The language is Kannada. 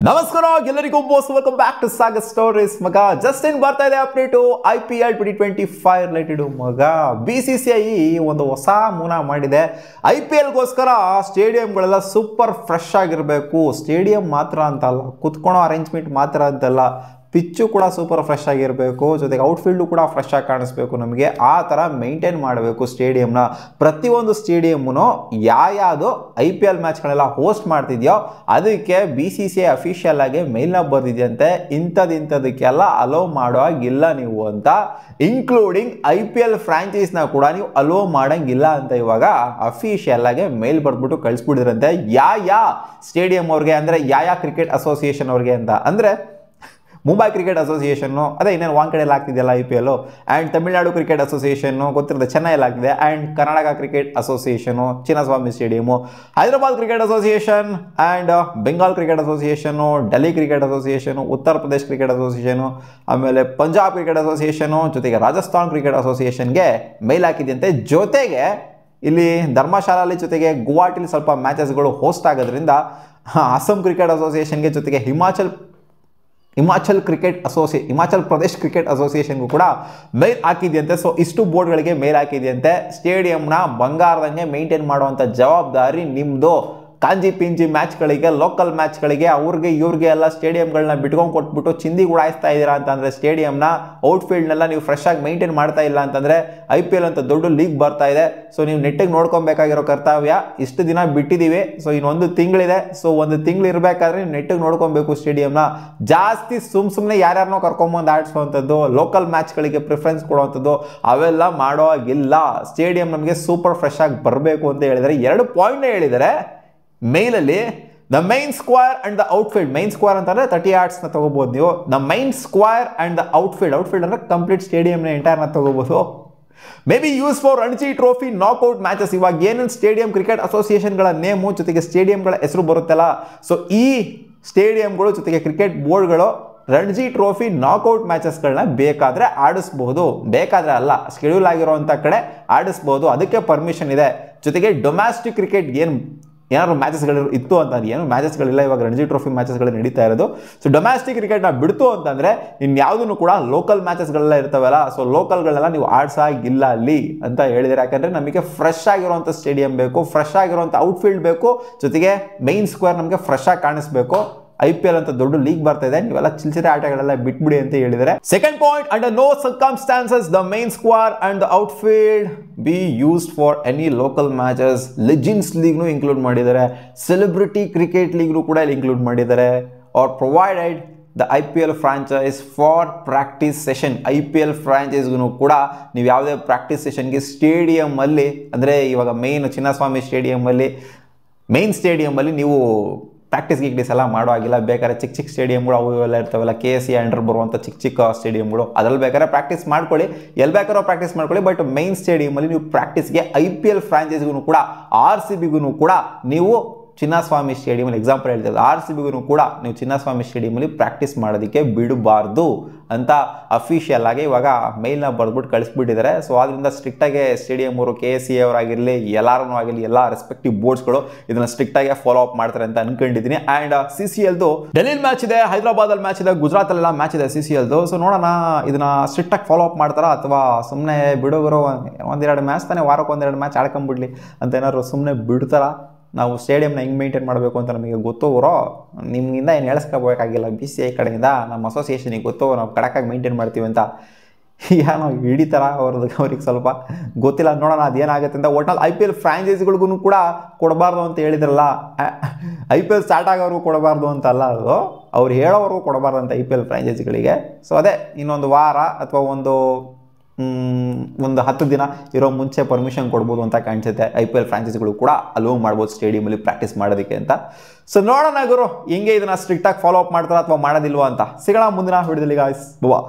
ನಮಸ್ಕಾರ ಎಲ್ಲರಿಗೂ boss welcome back to Sagar stories ಮಗ ಜಸ್ಟ್ ಇನ್ ಬರ್ತಾ ಇದೆ ಅಪ್ಡೇಟು IPL 2025 ರಿಲೇಟೆಡ್ ಮಗ BCCI ಒಂದು ಹೊಸ ಮೂನ ಮಾಡಿದೆ IPLಗೋಸ್ಕರ ಸ್ಟೇಡಿಯಂಗಳೆಲ್ಲ ಸೂಪರ್ ಫ್ರೆಶ್ ಆಗಿರಬೇಕು ಸ್ಟೇಡಿಯಂ ಮಾತ್ರ ಅಂತಲ್ಲ ಕುತ್ಕೊಳ್ಳೋ ಅರೇಂಜ್ಮೆಂಟ್ ಮಾತ್ರ ಅಂತಲ್ಲ ಪಿಚ್ಚು ಕೂಡ ಸೂಪರ್ ಫ್ರೆಶ್ ಆಗಿರಬೇಕು ಜೊತೆಗೆ ಔಟ್ಫೀಲ್ಡು ಕೂಡ ಫ್ರೆಶ್ ಆಗಿ ಕಾಣಿಸ್ಬೇಕು ನಮಗೆ ಆ ಥರ ಮೇಂಟೈನ್ ಮಾಡಬೇಕು ಸ್ಟೇಡಿಯಂನ ಪ್ರತಿಯೊಂದು ಸ್ಟೇಡಿಯಮ್ಮು ಯಾವುದು IPL ಮ್ಯಾಚ್ಗಳೆಲ್ಲ ಹೋಸ್ಟ್ ಮಾಡ್ತಿದ್ಯೋ ಅದಕ್ಕೆ BCCI ಅಫಿಷಿಯಲ್ ಆಗಿ ಮೇಲ್ನ ಬರ್ದಿದೆಯಂತೆ ಇಂಥದಕ್ಕೆಲ್ಲ ಅಲೋ ಮಾಡೋವಾಗಿಲ್ಲ ನೀವು ಅಂತ ಇನ್ಕ್ಲೂಡಿಂಗ್ IPL ಫ್ರಾಂಚೈಸ್ನ ಕೂಡ ನೀವು ಅಲೋ ಮಾಡೋಂಗಿಲ್ಲ ಅಂತ ಇವಾಗ ಅಫಿಷಿಯಲ್ ಆಗಿ ಮೇಲ್ ಬರ್ದ್ಬಿಟ್ಟು ಕಳಿಸ್ಬಿಟ್ಟಿದ್ರಂತೆ ಯಾ ಸ್ಟೇಡಿಯಂ ಅವ್ರಿಗೆ ಅಂದರೆ ಯಾ ಕ್ರಿಕೆಟ್ ಅಸೋಸಿಯೇಷನ್ ಅವ್ರಿಗೆ ಅಂತ ಅಂದರೆ ಮುಂಬೈ ಕ್ರಿಕೆಟ್ ಅಸೋಸಿಯೇಷನ್ನು ಅದೇ ಇನ್ನೇನು ಒಂದು ಕಡೆಯಲ್ಲಿ ಆಗ್ತಿದೆಯಲ್ಲ IPL and Tamil Nadu cricket association ಗೊತ್ತಿರುತ್ತೆ ಚೆನ್ನೈಯಲ್ಲಿ ಆಗ್ತಿದೆ and Karnataka cricket association Chinnaswamy ಸ್ಟೇಡಿಯಮು Hyderabad cricket association and Bengal cricket association Delhi cricket association Uttar Pradesh cricket association ಆಮೇಲೆ ಪಂಜಾಬ್ ಕ್ರಿಕೆಟ್ ಅಸೋಸಿಯೇಷನು ಜೊತೆಗೆ ರಾಜಸ್ಥಾನ್ ಕ್ರಿಕೆಟ್ ಅಸೋಸಿಯೇಷನ್ಗೆ ಮೇಲ್ ಹಾಕಿದೆಯಂತೆ ಜೊತೆಗೆ ಇಲ್ಲಿ ಧರ್ಮಶಾಲಾಲಿ ಜೊತೆಗೆ ಗುವಾಹಟಿಲಿ ಸ್ವಲ್ಪ ಮ್ಯಾಚಸ್ಗಳು ಹೋಸ್ಟ್ ಆಗೋದ್ರಿಂದ ಅಸ್ಸಾಂ ಕ್ರಿಕೆಟ್ ಅಸೋಸಿಯೇಷನ್ಗೆ ಜೊತೆಗೆ ಹಿಮಾಚಲ್ ಪ್ರದೇಶ್ ಕ್ರಿಕೆಟ್ ಅಸೋಸಿಯೇಷನ್ಗೂ ಕೂಡ ಮೇಲ್ ಹಾಕಿದೆಯಂತೆ ಸೊ ಇಷ್ಟು ಬೋರ್ಡ್ಗಳಿಗೆ ಮೇಲ್ ಹಾಕಿದೆಯಂತೆ ಸ್ಟೇಡಿಯಂನ ಬಂಗಾರದಂಗೆ ಮೇಂಟೈನ್ ಮಾಡುವಂಥ ಜವಾಬ್ದಾರಿ ನಿಮ್ಮದು ಕಾಂಜಿ ಪಿಂಜಿ ಮ್ಯಾಚ್ಗಳಿಗೆ ಲೋಕಲ್ ಮ್ಯಾಚ್ಗಳಿಗೆ ಅವ್ರಿಗೆ ಇವ್ರಿಗೆ ಎಲ್ಲ ಸ್ಟೇಡಿಯಂಗಳನ್ನ ಬಿಟ್ಕೊಂಡು ಕೊಟ್ಬಿಟ್ಟು ಚಿಂದಿ ಉಡಾಯಿಸ್ತಾ ಇದ್ದೀರಾ ಅಂತಂದರೆ ಸ್ಟೇಡಿಯಂನ ಔಟ್ಫೀಲ್ಡ್ನೆಲ್ಲ ನೀವು ಫ್ರೆಶ್ ಆಗಿ ಮೇಂಟೈನ್ ಮಾಡ್ತಾ ಇಲ್ಲ ಅಂತಂದರೆ IPL ಅಂತ ದೊಡ್ಡ ಲೀಗ್ ಬರ್ತಾ ಇದೆ ಸೊ ನೀವು ನೆಟ್ಟಿಗೆ ನೋಡ್ಕೊಬೇಕಾಗಿರೋ ಕರ್ತವ್ಯ ಇಷ್ಟು ದಿನ ಬಿಟ್ಟಿದ್ದೀವಿ ಸೊ ಇನ್ನೊಂದು ತಿಂಗಳಿದೆ ಸೊ ಒಂದು ತಿಂಗಳು ಇರಬೇಕಾದ್ರೆ ನೀವು ನೆಟ್ಟಿಗೆ ನೋಡ್ಕೊಬೇಕು ಸ್ಟೇಡಿಯಂನ ಜಾಸ್ತಿ ಸುಮ್ಮನೆ ಯಾರ್ಯಾರನ್ನೋ ಕರ್ಕೊಂಬಂದು ಆಡಿಸುವಂಥದ್ದು ಲೋಕಲ್ ಮ್ಯಾಚ್ಗಳಿಗೆ ಪ್ರಿಫರೆನ್ಸ್ ಕೊಡುವಂಥದ್ದು ಅವೆಲ್ಲ ಮಾಡೋ ಆಗಿಲ್ಲ ಸ್ಟೇಡಿಯಂ ನಮಗೆ ಸೂಪರ್ ಫ್ರೆಶ್ ಆಗಿ ಬರಬೇಕು ಅಂತ ಹೇಳಿದರೆ 2 ಪಾಯಿಂಟ್ನ ಹೇಳಿದ್ದಾರೆ ಮೇಲಲ್ಲಿ the main square and the outfield main square ಅಂತಂದ್ರೆ 30 ಯಾರ್ಡ್ಸ್ನ ತಗೋಬಹುದು ನೀವು the main square and the outfield ಅಂದ್ರೆ ಕಂಪ್ಲೀಟ್ ಸ್ಟೇಡಿಯಂನ ಎಂಟೈರ್ನ ತಗೋಬಹುದು maybe use for Ranji trophy knockout matches ಇವಾಗ ಏನೇನು ಸ್ಟೇಡಿಯಂ ಕ್ರಿಕೆಟ್ ಅಸೋಸಿಯೇಷನ್ಗಳ ನೇಮು ಜೊತೆಗೆ ಸ್ಟೇಡಿಯಂಗಳ ಹೆಸರು ಬರುತ್ತಲ್ಲ ಸೊ ಈ ಸ್ಟೇಡಿಯಂಗಳು ಜೊತೆಗೆ ಕ್ರಿಕೆಟ್ ಬೋರ್ಡ್ಗಳು ರಣಜಿ ಟ್ರೋಫಿ ನಾಕ್ಔಟ್ ಮ್ಯಾಚಸ್ಗಳನ್ನ ಬೇಕಾದರೆ ಆಡಿಸ್ಬಹುದು ಬೇಕಾದರೆ ಅಲ್ಲ ಶೆಡ್ಯೂಲ್ ಆಗಿರೋವಂಥ ಕಡೆ ಆಡಿಸ್ಬಹುದು ಅದಕ್ಕೆ ಪರ್ಮಿಷನ್ ಇದೆ ಜೊತೆಗೆ ಡೊಮ್ಯಾಸ್ಟಿಕ್ ಕ್ರಿಕೆಟ್ ಏನಾದ್ರು ಮ್ಯಾಚಸ್ಗಳು ಇತ್ತು ಅಂತ ಏನು ಮ್ಯಾಚಸ್ಗಳಿಲ್ಲ ಇವಾಗ ರಣಜಿ ಟ್ರೋಫಿ ಮ್ಯಾಚಸ್ಗಳು ನಡೀತಾ ಇರೋದು ಸೊ ಡೊಮ್ಯಾಸ್ಟಿಕ್ ಕ್ರಿಕೆಟ್ನ ಬಿಡ್ತು ಅಂತಂದರೆ ಇನ್ಯಾವುದೂ ಕೂಡ ಲೋಕಲ್ ಮ್ಯಾಚಸ್ಗಳೆಲ್ಲ ಇರ್ತವಲ್ಲ ಸೊ ಲೋಕಲ್ಗಳೆಲ್ಲ ನೀವು ಆಡ್ಸಾಗಿಲ್ಲ ಅಲ್ಲಿ ಅಂತ ಹೇಳಿದರೆ ಯಾಕಂದರೆ ನಮಗೆ ಫ್ರೆಶ್ ಆಗಿರುವಂಥ ಸ್ಟೇಡಿಯಂ ಬೇಕು ಫ್ರೆಶ್ ಆಗಿರುವಂಥ ಔಟ್ಫೀಲ್ಡ್ ಬೇಕು ಜೊತೆಗೆ ಮೈನ್ ಸ್ಕ್ವೇರ್ ನಮಗೆ ಫ್ರೆಶ್ ಆಗಿ ಕಾಣಿಸ್ಬೇಕು IPL ಅಂತ ದೊಡ್ಡ ಲೀಗ್ ಬರ್ತಾ ಇದೆ ನೀವೆಲ್ಲ ಚಿಲ್ಚಿರೆ ಆಟಗಳೆಲ್ಲ ಬಿಟ್ಬಿಡಿ ಅಂತ ಹೇಳಿದರೆ second point under no circumstances the main square and the outfield be used for any local matches legends ಲೀಗ್ನು ಇನ್ಕ್ಲೂಡ್ ಮಾಡಿದ್ದಾರೆ ಸೆಲೆಬ್ರಿಟಿ ಕ್ರಿಕೆಟ್ ಲೀಗ್ನು ಕೂಡ ಇಲ್ಲಿ ಇನ್ಕ್ಲೂಡ್ ಮಾಡಿದ್ದಾರೆ are provided the IPL franchise for practice session IPL ಫ್ರಾಂಚೈಸ್ಗೂ ಕೂಡ ನೀವು ಯಾವುದೇ ಪ್ರಾಕ್ಟೀಸ್ ಸೆಷನ್ಗೆ ಸ್ಟೇಡಿಯಮಲ್ಲಿ ಅಂದರೆ ಇವಾಗ ಮೇನ್ ಚಿನ್ನಸ್ವಾಮಿ ಮೇನ್ ಸ್ಟೇಡಿಯಮಲ್ಲಿ ನೀವು ಪ್ರಾಕ್ಟೀಸ್ ಎಲ್ಲ ಮಾಡೋ ಆಗಿಲ್ಲ ಬೇಕಾದ್ರೆ ಚಿಕ್ಕ ಸ್ಟೇಡಿಯಂಗಳು ಅವು ಇವೆಲ್ಲ ಇರ್ತವಲ್ಲ KSE ಅಂಡರ್ ಬರುವಂಥ ಚಿಕ್ಕ ಸ್ಟೇಡಿಯಂಗಳು ಅದ್ರಲ್ಲಿ ಬೇಕಾದ್ರೆ ಪ್ರಾಕ್ಟೀಸ್ ಮಾಡ್ಕೊಳ್ಳಿ ಎಲ್ಲಿ ಬೇಕಾದ್ರೂ ಪ್ರಾಕ್ಟೀಸ್ ಮಾಡ್ಕೊಳ್ಳಿ ಬಟ್ ಮೈನ್ ಸ್ಟೇಡಿಯಮಲ್ಲಿ ನೀವು ಪ್ರಾಕ್ಟೀಸ್ಗೆ IPL ಫ್ರಾಂಚೈಸ್ಗೂ ಕೂಡ RCBಗೂ ಕೂಡ ನೀವು ಚಿನ್ನಸ್ವಾಮಿ ಸ್ಟೇಡಿಯಮಲ್ಲಿ ಎಕ್ಸಾಂಪಲ್ ಹೇಳ್ತಿರೋದು RCBಗೂ ಕೂಡ ನೀವು ಚಿನ್ನಸ್ವಾಮಿ ಸ್ಟೇಡಿಯಮಲ್ಲಿ ಪ್ರಾಕ್ಟೀಸ್ ಮಾಡೋದಕ್ಕೆ ಬಿಡಬಾರ್ದು ಅಂತ ಅಫಿಷಿಯಲ್ ಆಗಿ ಇವಾಗ ಮೇಲ್ನ ಬರೆದ್ಬಿಟ್ಟು ಕಳಿಸ್ಬಿಟ್ಟಿದ್ದಾರೆ ಸೊ ಅದರಿಂದ ಸ್ಟ್ರಿಕ್ಟಾಗಿ ಸ್ಟೇಡಿಯಂ ಅವರು KSE ಅವರಾಗಿರಲಿ ಎಲ್ಲರೂ ಆಗಿರಲಿ ಎಲ್ಲ ರೆಸ್ಪೆಕ್ಟಿವ್ ಬೋರ್ಡ್ಸ್ಗಳು ಇದನ್ನು ಸ್ಟ್ರಿಕ್ಟಾಗಿ ಫಾಲೋ ಅಪ್ ಮಾಡ್ತಾರೆ ಅಂತ ಅನ್ಕೊಂಡಿದ್ದೀನಿ ಆ್ಯಂಡ್ CCLದು ಡೆಲ್ಲಿಲಿ ಮ್ಯಾಚ್ ಇದೆ ಹೈದರಾಬಾದಲ್ಲಿ ಮ್ಯಾಚ್ ಇದೆ ಗುಜರಾತಲ್ಲೆಲ್ಲ ಮ್ಯಾಚ್ ಇದೆ CCLದು ಸೊ ನೋಡೋಣ ಇದನ್ನ ಸ್ಟ್ರಿಕ್ಟಾಗಿ ಫಾಲೋ ಅಪ್ ಮಾಡ್ತಾರಾ ಅಥವಾ ಸುಮ್ಮನೆ ಬಿಡೋರು ಒಂದೆರಡು ಮ್ಯಾಚ್ ತಾನೇ ವಾರಕ್ಕೆ ಒಂದೆರಡು ಮ್ಯಾಚ್ ಆಡ್ಕೊಂಬಿಡ್ಲಿ ಅಂತ ಏನಾದ್ರು ಸುಮ್ಮನೆ ಬಿಡ್ತಾರಾ ನಾವು ಸ್ಟೇಡಿಯಂನ ಹೆಂಗೆ ಮೇಂಟೈನ್ ಮಾಡಬೇಕು ಅಂತ ನಮಗೆ ಗೊತ್ತೋರೋ ನಿಮ್ಮಿಂದ ಏನು ಹೇಳಿಸ್ಕೋಬೇಕಾಗಿಲ್ಲ BCCI ಕಡೆಯಿಂದ ನಮ್ಮ ಅಸೋಸಿಯೇಷನಿಗೆ ಗೊತ್ತೋ ನಾವು ಕಡಕಾಗಿ ಮೇಂಟೈನ್ ಮಾಡ್ತೀವಿ ಅಂತ ಏನೋ ಹಿಡಿತಾರ ಅವ್ರಿಗೆ ಸ್ವಲ್ಪ ಗೊತ್ತಿಲ್ಲ ನೋಡೋಣ ಅದೇನಾಗುತ್ತೆ ಅಂತ ಒಟ್ನಲ್ಲಿ IPL ಫ್ರಾಂಚೈಸಿಗಳಿಗೂ ಕೂಡ ಕೊಡಬಾರ್ದು ಅಂತ ಹೇಳಿದ್ರಲ್ಲ IPL ಸ್ಟಾರ್ಟ್ ಆಗೋರು ಕೊಡಬಾರ್ದು ಅಂತಲ್ಲ ಅದು ಅವ್ರು ಹೇಳೋರು ಕೊಡಬಾರ್ದು ಅಂತ IPL ಫ್ರಾಂಚೈಸಿಗಳಿಗೆ ಸೊ ಅದೇ ಇನ್ನೊಂದು ವಾರ ಅಥವಾ ಒಂದು 10 ದಿನ ಇರೋ ಮುಂಚೆ ಪರ್ಮಿಷನ್ ಕೊಡ್ಬೋದು ಅಂತ ಕಾಣಿಸುತ್ತೆ IPL ಫ್ರಾಂಚೈಸಿಗಳು ಕೂಡ ಅಲೋ ಮಾಡ್ಬೋದು ಸ್ಟೇಡಿಯಮಲ್ಲಿ ಪ್ರಾಕ್ಟೀಸ್ ಮಾಡೋದಕ್ಕೆ ಅಂತ ಸೊ ನೋಡೋಣ ಗುರು ಹಿಂಗೆ ಇದನ್ನ ಸ್ಟ್ರಿಕ್ಟಾಗಿ ಫಾಲೋ ಅಪ್ ಮಾಡ್ತಾರಾ ಅಥವಾ ಮಾಡೋದಿಲ್ವಾ ಅಂತ ಸಿಗೋಣ ಮುಂದಿನ ವಿಡಿಯೋದಲ್ಲಿ ಗಾಯ್ಸ್ ಬಾ